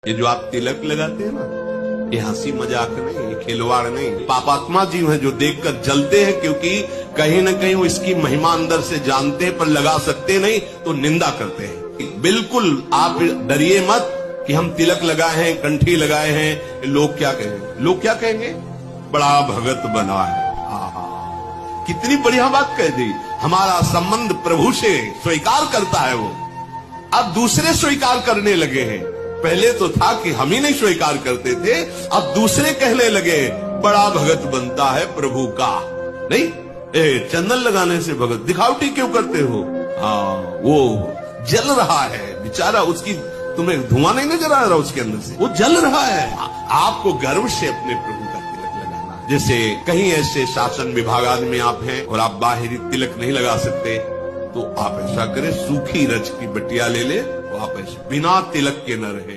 ये जो आप तिलक लगाते हैं ना, ये हंसी मजाक नहीं, ये खिलवाड़ नहीं। पापात्मा जीव हैं जो देखकर जलते हैं, क्योंकि कहीं ना कहीं वो इसकी महिमा अंदर से जानते हैं, पर लगा सकते नहीं तो निंदा करते हैं। बिल्कुल आप डरिए मत कि हम तिलक लगाए हैं, कंठी लगाए हैं, लोग क्या कहेंगे। लोग क्या कहेंगे, बड़ा भगत बना है। कितनी बढ़िया बात कह दी। हमारा संबंध प्रभु से स्वीकार करता है वो, अब दूसरे स्वीकार करने लगे हैं। पहले तो था कि हम ही नहीं स्वीकार करते थे, अब दूसरे कहने लगे बड़ा भगत बनता है प्रभु का। नहीं, चंदन लगाने से भगत दिखावटी क्यों करते हो। वो जल रहा है बेचारा, उसकी तुम्हें धुआं नहीं नजर आ रहा उसके अंदर से, वो जल रहा है। आपको गर्व से अपने प्रभु का तिलक लगाना। जैसे कहीं ऐसे शासन विभाग में आप हैं और आप बाहरी तिलक नहीं लगा सकते, तो आप ऐसा करें, सूखी रच की बटिया ले ले, आप ऐसे बिना तिलक के न रहे।